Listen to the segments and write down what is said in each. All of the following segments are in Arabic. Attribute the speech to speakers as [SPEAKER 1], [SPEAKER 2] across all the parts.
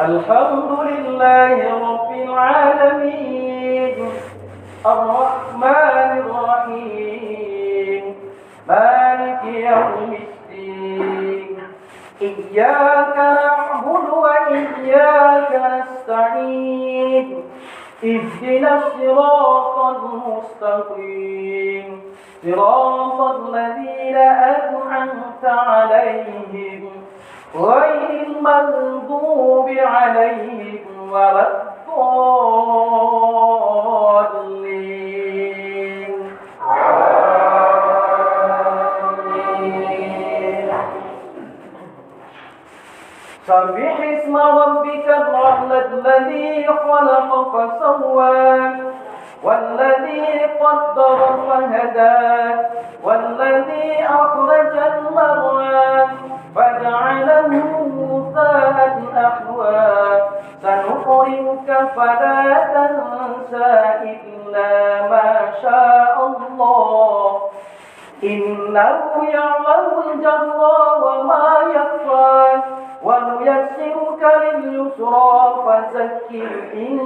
[SPEAKER 1] الحمد لله رب العالمين الرحمن الرحيم مالك يوم الدين إياك نعبد وإياك نستعين اهدنا الصراط المستقيم صراط الذين أنعمت عليهم غير المغضوب عليهم ولا الضالين سبح اسم ربك الأعلى الذي خلق فسوى والذي قدر فهدى والذي أخرج المرعى فجعله غثاء أحوى سنقرئك فلا تنسى إلا ما شاء الله إنه يعلم الجهر وما يخفى ونيسرك لليسرى فذكر إن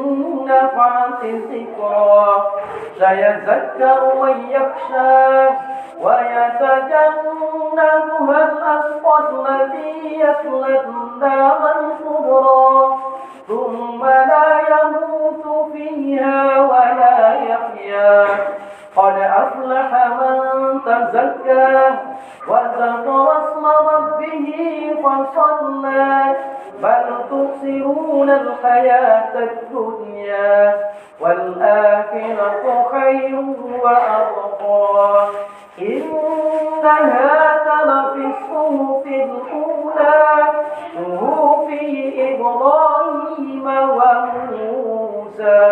[SPEAKER 1] نفعت الذكرى سيذكر من يخشى ويتجنبها الأشقى الذي يصلى النار الكبرى ثم لا يموت فيها ولا يحيا قد أفلح من تزكى وذكر اسم ربه فصلى بل تؤثرون الحياة الدنيا والآخرة خير وأبقى إن هذا لفي الصحف الأولى صحف إبراهيم وموسى.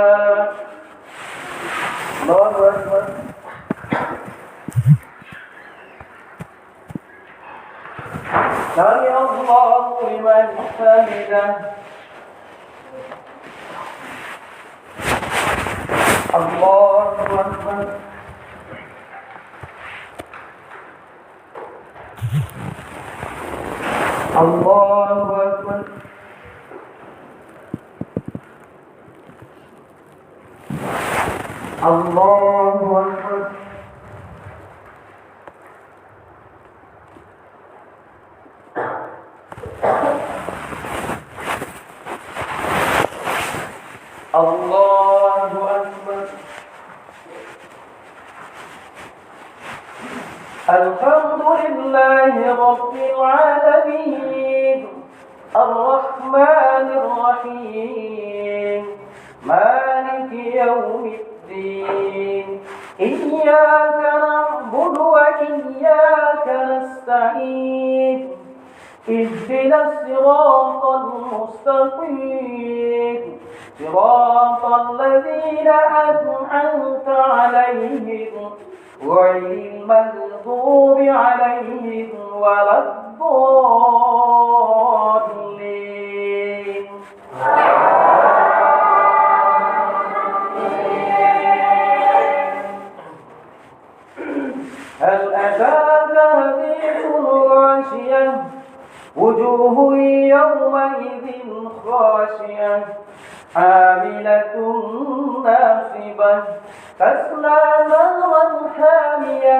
[SPEAKER 1] الله أكبر. سمع الله لمن حمده. الله أكبر. الله أكبر. الله أكبر. الله أكبر. الحمد لله رب العالمين الرحمن الرحيم مالك يوم الدين إياك نعبد وإياك نستعين اهدنا الصراط المستقيم صراط الذين أنعمت عليهم غير المغضوب عليهم ولا الضالين. هل أتاك حديث الغاشية وجوه يومئذ خاشعة عاملة ناصبة تصلى نارا حامية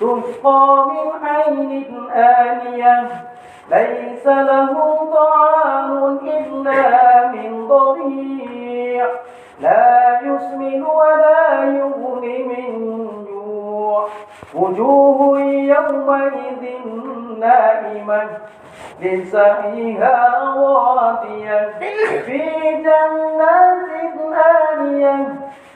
[SPEAKER 1] تسقى من عين آنية ليس لهم طعام إلا من ضريع لا يسمن ولا يغني من جوع وجوه يومئذ نائمة لسعيها راضية في جنات آنية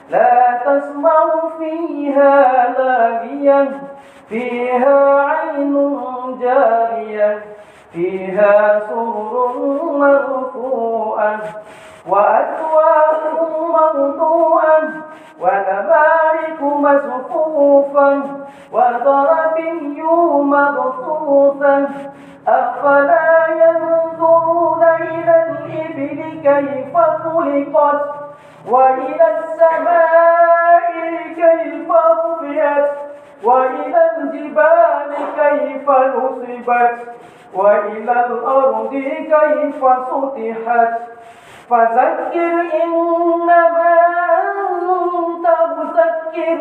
[SPEAKER 1] لا تسمع فيها لاغية فيها عين جارية فيها سرر مرفوعة وأكواب موضوعة ونمارق مصفوفة وزرابي مبثوثة أفلا ينظرون إلى الإبل كيف خلقت وإلى السماء كيف رفعت وإلى الجبال كيف نصبت نصبت وإلى الأرض كيف سطحت فذكر إنما أنت مذكر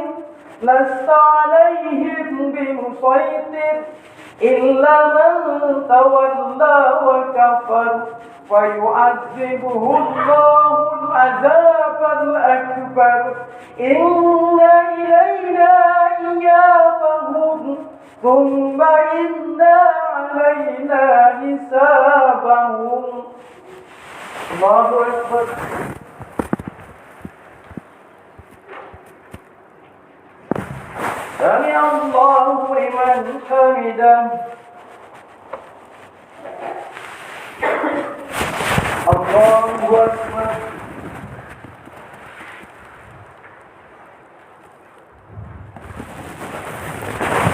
[SPEAKER 1] لست عليهم بمسيطر إلا من تولى وكفر فيعذبه الله العذاب الأكبر إن إلينا إيابهم ثم إن علينا حسابهم. الله أكبر. سمع الله لمن حمده. الله أكبر.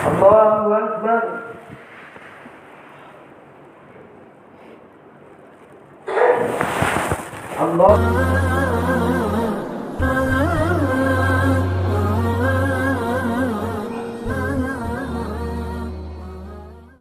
[SPEAKER 1] الله أكبر. الله